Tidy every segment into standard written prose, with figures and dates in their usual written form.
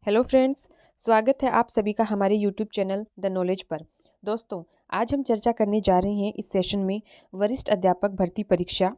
Hello friends, स्वागत है आप सभी का हमारे यूट्यूब चैनल द नॉलेज पर। दोस्तों, आज हम चर्चा करने जा रहे हैं इस सेशन में वरिष्ठ अध्यापक भर्ती परीक्षा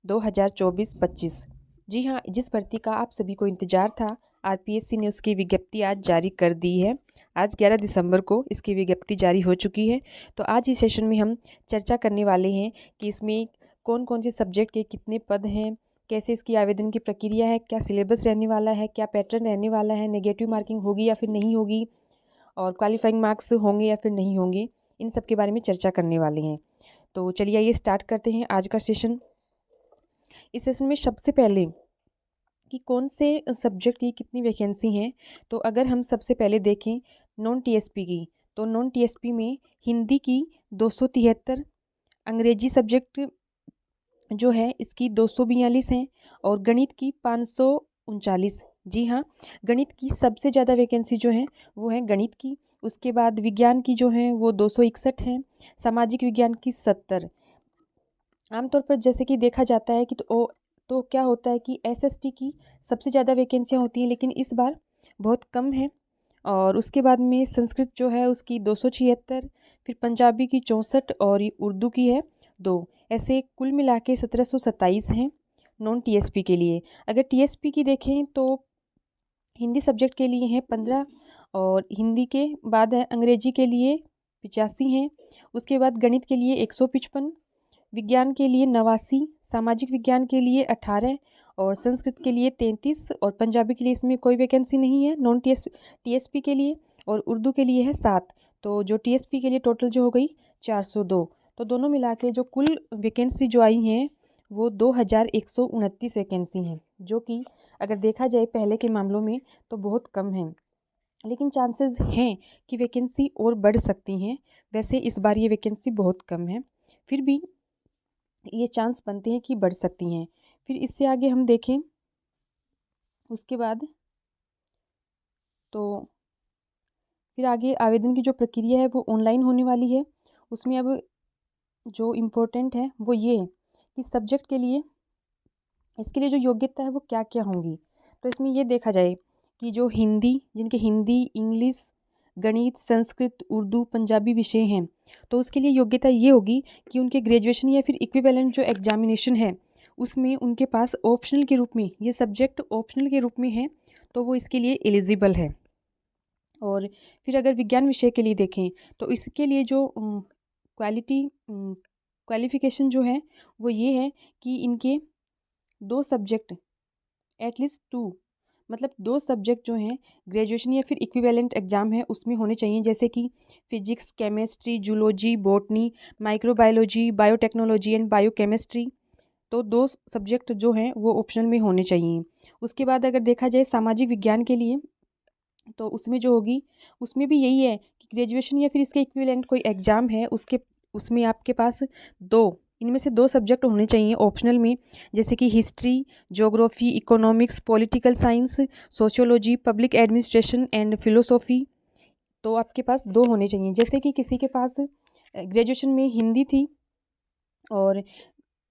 2024-25। जी हाँ, जिस भर्ती का आप सभी को इंतजार था, आरपीएससी ने उसकी विज्ञप्ति आज जारी कर दी है। आज 11 दिसंबर को इसकी विज्ञप्ति जारी हो चुकी है। तो आज इस सेशन में हम चर्चा करने वाले हैं कि इसमें कौन कौन से सब्जेक्ट के कितने पद हैं, कैसे इसकी आवेदन की प्रक्रिया है, क्या सिलेबस रहने वाला है, क्या पैटर्न रहने वाला है, नेगेटिव मार्किंग होगी या फिर नहीं होगी, और क्वालिफाइंग मार्क्स होंगे या फिर नहीं होंगे, इन सब के बारे में चर्चा करने वाले हैं। तो चलिए आइए स्टार्ट करते हैं आज का सेशन। इस सेशन में सबसे पहले कि कौन से सब्जेक्ट की कितनी वैकेंसी हैं, तो अगर हम सबसे पहले देखें नॉन टीएसपी की, तो नॉन टीएसपी में हिंदी की 273, अंग्रेजी सब्जेक्ट जो है इसकी 242 हैं और गणित की 539। जी हाँ, गणित की सबसे ज़्यादा वैकेंसी जो है वो है गणित की। उसके बाद विज्ञान की जो है वो 261 हैं, सामाजिक विज्ञान की 70। आमतौर पर जैसे कि देखा जाता है कि तो क्या होता है कि एसएसटी की सबसे ज़्यादा वैकेंसियाँ होती हैं, लेकिन इस बार बहुत कम है। और उसके बाद में संस्कृत जो है उसकी 276, फिर पंजाबी की 64 और ये उर्दू की है 2। ऐसे कुल मिला के 1727 हैं नॉन टीएसपी के लिए। अगर टीएसपी की देखें तो हिंदी सब्जेक्ट के लिए हैं 15, और हिंदी के बाद है अंग्रेजी के लिए 85 हैं। उसके बाद गणित के लिए 155, विज्ञान के लिए 89, सामाजिक विज्ञान के लिए 18 और संस्कृत के लिए 33, और पंजाबी के लिए इसमें कोई वैकेंसी नहीं है नॉन टीएसपी के लिए, और उर्दू के लिए है 7। तो जो टीएसपी के लिए टोटल जो हो गई 402। तो दोनों मिला के जो कुल वैकेंसी जो आई हैं वो 2129 वैकेंसी हैं, जो कि अगर देखा जाए पहले के मामलों में तो बहुत कम है, लेकिन चांसेस हैं कि वैकेंसी और बढ़ सकती हैं। वैसे इस बार ये वैकेंसी बहुत कम है, फिर भी ये चांस बनते हैं कि बढ़ सकती हैं। फिर इससे आगे हम देखें उसके बाद, तो फिर आगे आवेदन की जो प्रक्रिया है वो ऑनलाइन होने वाली है। उसमें अब जो इम्पोर्टेंट है वो ये है कि सब्जेक्ट के लिए इसके लिए जो योग्यता है वो क्या क्या होंगी। तो इसमें ये देखा जाए कि जो जिनके हिंदी, इंग्लिश, गणित, संस्कृत, उर्दू, पंजाबी विषय हैं, तो उसके लिए योग्यता ये होगी कि उनके ग्रेजुएशन या फिर इक्विवेलेंट जो एग्जामिनेशन है उसमें उनके पास ऑप्शनल के रूप में ये सब्जेक्ट ऑप्शनल के रूप में है, तो वो इसके लिए एलिजिबल है। और फिर अगर विज्ञान विषय के लिए देखें तो इसके लिए जो क्वालिफिकेशन जो है वो ये है कि इनके 2 सब्जेक्ट, एटलीस्ट 2, मतलब 2 सब्जेक्ट जो हैं ग्रेजुएशन या फिर इक्विवेलेंट एग्जाम है उसमें होने चाहिए, जैसे कि physics, chemistry, zoology, botany, microbiology, biotechnology and biochemistry. तो 2 सब्जेक्ट जो हैं वो ऑप्शनल में होने चाहिए। उसके बाद अगर देखा जाए सामाजिक विज्ञान के लिए, तो उसमें जो होगी उसमें भी यही है कि ग्रेजुएशन या फिर इसके इक्विवेलेंट कोई एग्ज़ाम है उसमें आपके पास 2, इनमें से 2 सब्जेक्ट होने चाहिए ऑप्शनल में, जैसे कि history, geography, economics, political science, sociology, public administration and philosophy. तो आपके पास 2 होने चाहिए। जैसे कि किसी के पास ग्रेजुएशन में हिंदी थी, और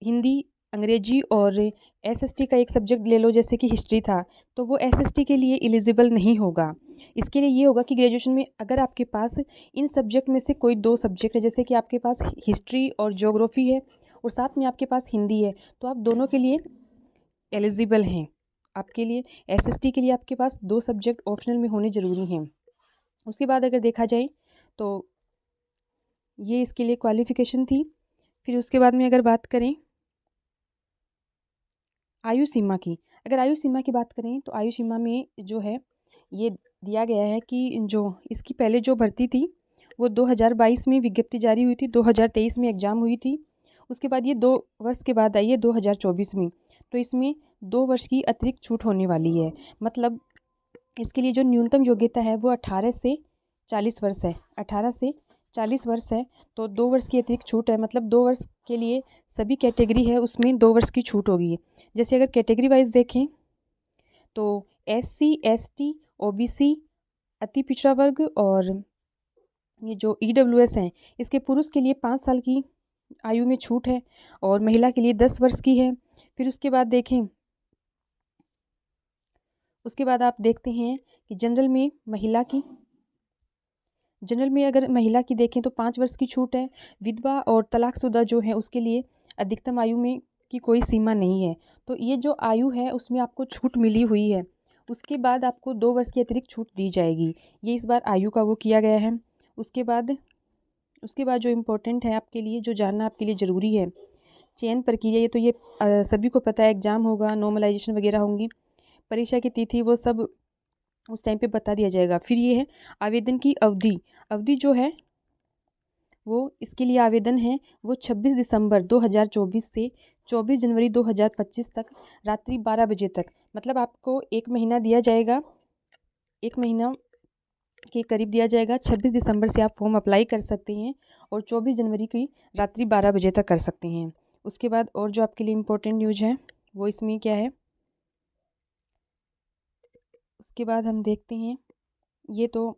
हिंदी, अंग्रेजी और एसएसटी का एक सब्जेक्ट ले लो जैसे कि हिस्ट्री था, तो वो एसएसटी के लिए एलिजिबल नहीं होगा। इसके लिए ये होगा कि ग्रेजुएशन में अगर आपके पास इन सब्जेक्ट में से कोई 2 सब्जेक्ट है, जैसे कि आपके पास हिस्ट्री और ज्योग्राफी है और साथ में आपके पास हिंदी है, तो आप दोनों के लिए एलिजिबल हैं। आपके लिए एसएसटी के लिए आपके पास 2 सब्जेक्ट ऑप्शनल में होने ज़रूरी हैं। उसके बाद अगर देखा जाए तो ये इसके लिए क्वालिफ़िकेशन थी। फिर उसके बाद में अगर बात करें आयु सीमा की, अगर आयु सीमा की बात करें तो आयु सीमा में जो है ये दिया गया है कि जो इसकी पहले जो भर्ती थी वो 2022 में विज्ञप्ति जारी हुई थी, 2023 में एग्ज़ाम हुई थी। उसके बाद ये 2 वर्ष के बाद आई है 2024 में, तो इसमें 2 वर्ष की अतिरिक्त छूट होने वाली है। मतलब इसके लिए जो न्यूनतम योग्यता है वो 18 से 40 वर्ष है, 18 से 40 वर्ष है, तो 2 वर्ष की अतिरिक्त छूट है। मतलब 2 वर्ष के लिए सभी कैटेगरी है उसमें 2 वर्ष की छूट होगी। जैसे अगर कैटेगरी वाइज देखें तो एससी, एसटी, ओबीसी, अति पिछड़ा वर्ग और ये जो ईडब्ल्यूएस हैं, इसके पुरुष के लिए 5 साल की आयु में छूट है और महिला के लिए 10 वर्ष की है। फिर उसके बाद देखें, उसके बाद आप देखते हैं कि जनरल में अगर महिला की देखें तो 5 वर्ष की छूट है। विधवा और तलाकशुदा जो है उसके लिए अधिकतम आयु में की कोई सीमा नहीं है। तो ये जो आयु है उसमें आपको छूट मिली हुई है। उसके बाद आपको 2 वर्ष की अतिरिक्त छूट दी जाएगी। ये इस बार आयु का वो किया गया है। उसके बाद जो इम्पोर्टेंट है आपके लिए, जो जानना आपके लिए ज़रूरी है, चयन प्रक्रिया। ये तो सभी को पता है, एग्ज़ाम होगा, नॉर्मलाइजेशन वगैरह होंगी, परीक्षा की तिथि वो सब उस टाइम पे बता दिया जाएगा। फिर ये है आवेदन की अवधि जो है वो इसके लिए आवेदन है वो 26 दिसंबर 2024 से 24 जनवरी 2025 तक रात्रि 12 बजे तक, मतलब आपको 1 महीना दिया जाएगा, 1 महीना के करीब दिया जाएगा। 26 दिसंबर से आप फॉर्म अप्लाई कर सकते हैं और 24 जनवरी की रात्रि 12 बजे तक कर सकते हैं। उसके बाद और जो आपके लिए इम्पोर्टेंट न्यूज़ है वो इसमें क्या है, उसके बाद हम देखते हैं। ये तो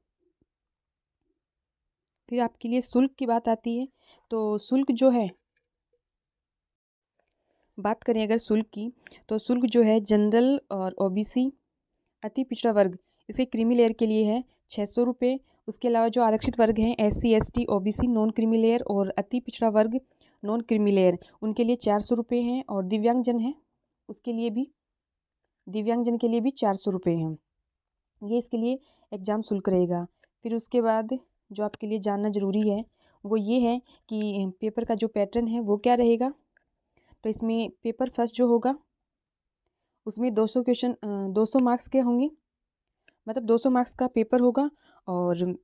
फिर आपके लिए शुल्क की बात आती है। तो शुल्क जो है, बात करें अगर शुल्क की, तो शुल्क जो है जनरल और ओबीसी अति पिछड़ा वर्ग, इसके क्रीमी लेयर के लिए है 600 रुपये। उसके अलावा जो आरक्षित वर्ग हैं SC ST OBC non creamy layer और अति पिछड़ा वर्ग नॉन क्रीमी लेयर, उनके लिए 400 रुपये हैं। और दिव्यांगजन है उसके लिए भी, दिव्यांगजन के लिए भी 400 रुपये हैं। ये इसके लिए एग्ज़ाम शुल्क रहेगा। फिर उसके बाद जो आपके लिए जानना ज़रूरी है वो ये है कि पेपर का जो पैटर्न है वो क्या रहेगा। तो इसमें पेपर फर्स्ट जो होगा उसमें 200 क्वेश्चन 200 मार्क्स के होंगे, मतलब 200 मार्क्स का पेपर होगा और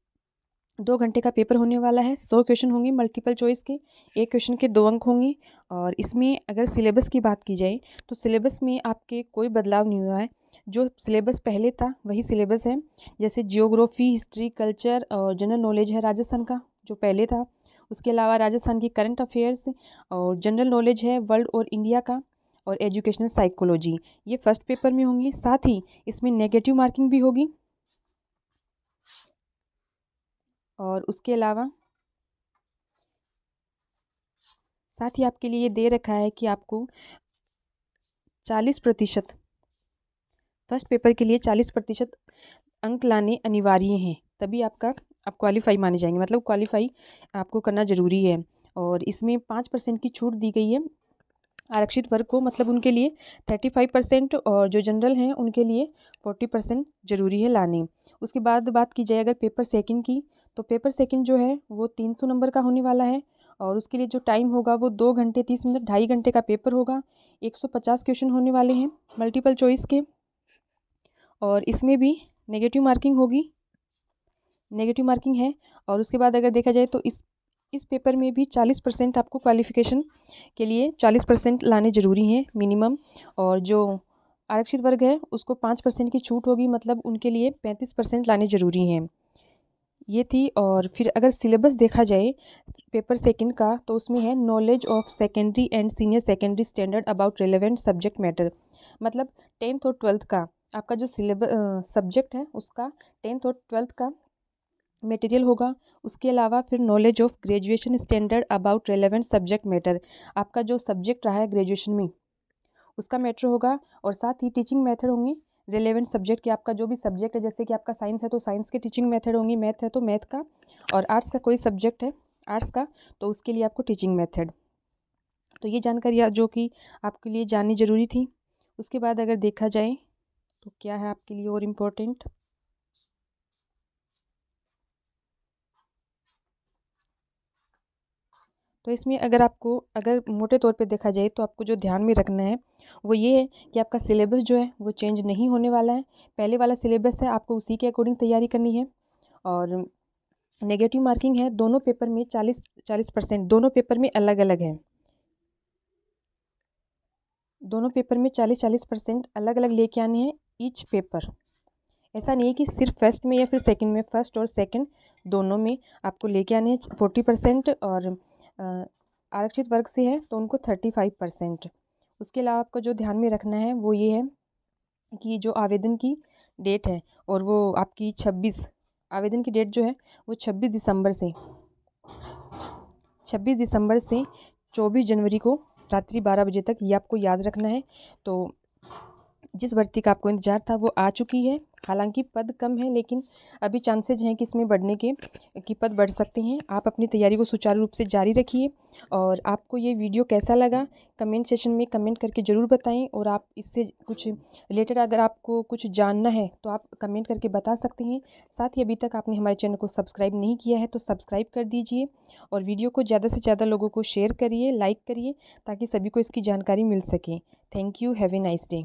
2 घंटे का पेपर होने वाला है। 100 क्वेश्चन होंगे मल्टीपल चॉइस के, एक क्वेश्चन के 2 अंक होंगे। और इसमें अगर सिलेबस की बात की जाए तो सिलेबस में आपके कोई बदलाव नहीं हुआ है, जो सिलेबस पहले था वही सिलेबस है। जैसे जियोग्राफी, हिस्ट्री, कल्चर और जनरल नॉलेज है राजस्थान का जो पहले था। उसके अलावा राजस्थान की करंट अफेयर्स और जनरल नॉलेज है वर्ल्ड और इंडिया का, और एजुकेशनल साइकोलॉजी, ये फर्स्ट पेपर में होंगे। साथ ही इसमें नेगेटिव मार्किंग भी होगी। और उसके अलावा साथ ही आपके लिए ये दे रखा है कि आपको 40% फर्स्ट पेपर के लिए 40% अंक लाने अनिवार्य हैं, तभी आप क्वालिफाई माने जाएंगे, मतलब क्वालिफाई आपको करना ज़रूरी है। और इसमें 5% की छूट दी गई है आरक्षित वर्ग को, मतलब उनके लिए 35%, और जो जनरल हैं उनके लिए 40% ज़रूरी है लाने। उसके बाद बात की जाए अगर पेपर सेकंड की, तो पेपर सेकंड जो है वो 300 नंबर का होने वाला है। और उसके लिए जो टाइम होगा वो 2 घंटे 30 मिनट, 2.5 घंटे का पेपर होगा। 150 क्वेश्चन होने वाले हैं मल्टीपल चॉइस के। और इसमें भी नेगेटिव मार्किंग होगी, नेगेटिव मार्किंग है। और उसके बाद अगर देखा जाए तो इस पेपर में भी 40% आपको क्वालिफिकेशन के लिए 40% लाने ज़रूरी हैं मिनिमम। और जो आरक्षित वर्ग है उसको 5% की छूट होगी, मतलब उनके लिए 35% लाने ज़रूरी हैं। ये थी। और फिर अगर सिलेबस देखा जाए पेपर सेकंड का, तो उसमें है knowledge of secondary and senior secondary standard about relevant subject matter, मतलब 10th और 12th का आपका जो सिलेबस सब्जेक्ट है उसका 10th और 12th का मटेरियल होगा। उसके अलावा फिर knowledge of graduation standard about relevant subject matter, आपका जो सब्जेक्ट रहा है ग्रेजुएशन में उसका मैटर होगा। और साथ ही टीचिंग मेथड होंगी रेलेवेंट सब्जेक्ट के, आपका जो भी सब्जेक्ट है, जैसे कि आपका साइंस है तो साइंस के टीचिंग मेथड होंगी, मैथ है तो मैथ का, और आर्ट्स का कोई सब्जेक्ट है आर्ट्स का तो उसके लिए आपको टीचिंग मेथड। तो ये जानकारी जो कि आपके लिए जाननी ज़रूरी थी। उसके बाद अगर देखा जाए तो क्या है आपके लिए और इम्पोर्टेंट, तो इसमें अगर मोटे तौर पे देखा जाए तो आपको जो ध्यान में रखना है वो ये है कि आपका सिलेबस जो है वो चेंज नहीं होने वाला है। पहले वाला सिलेबस है, आपको उसी के अकॉर्डिंग तैयारी करनी है। और नेगेटिव मार्किंग है दोनों पेपर में 40%, दोनों पेपर में अलग अलग है, दोनों पेपर में 40% अलग अलग लेके आने हैं ईच पेपर। ऐसा नहीं है कि सिर्फ फर्स्ट में या फिर सेकंड में, फर्स्ट और सेकंड दोनों में आपको लेके आने हैं 40%। और आरक्षित वर्ग से है तो उनको 35%। उसके अलावा आपको जो ध्यान में रखना है वो ये है कि जो आवेदन की डेट है और वो आपकी 26 आवेदन की डेट जो है वो 26 दिसंबर से 24 जनवरी को रात्रि 12 बजे तक, ये आपको याद रखना है। तो जिस भर्ती का आपको इंतज़ार था वो आ चुकी है। हालांकि पद कम है, लेकिन अभी चांसेज हैं कि इसमें बढ़ने के कि पद बढ़ सकते हैं। आप अपनी तैयारी को सुचारू रूप से जारी रखिए। और आपको ये वीडियो कैसा लगा कमेंट सेशन में कमेंट करके ज़रूर बताएं। और आप इससे कुछ रिलेटेड अगर आपको कुछ जानना है तो आप कमेंट करके बता सकते हैं। साथ ही अभी तक आपने हमारे चैनल को सब्सक्राइब नहीं किया है तो सब्सक्राइब कर दीजिए और वीडियो को ज़्यादा से ज़्यादा लोगों को शेयर करिए, लाइक करिए, ताकि सभी को इसकी जानकारी मिल सके। Thank you. Have a nice day.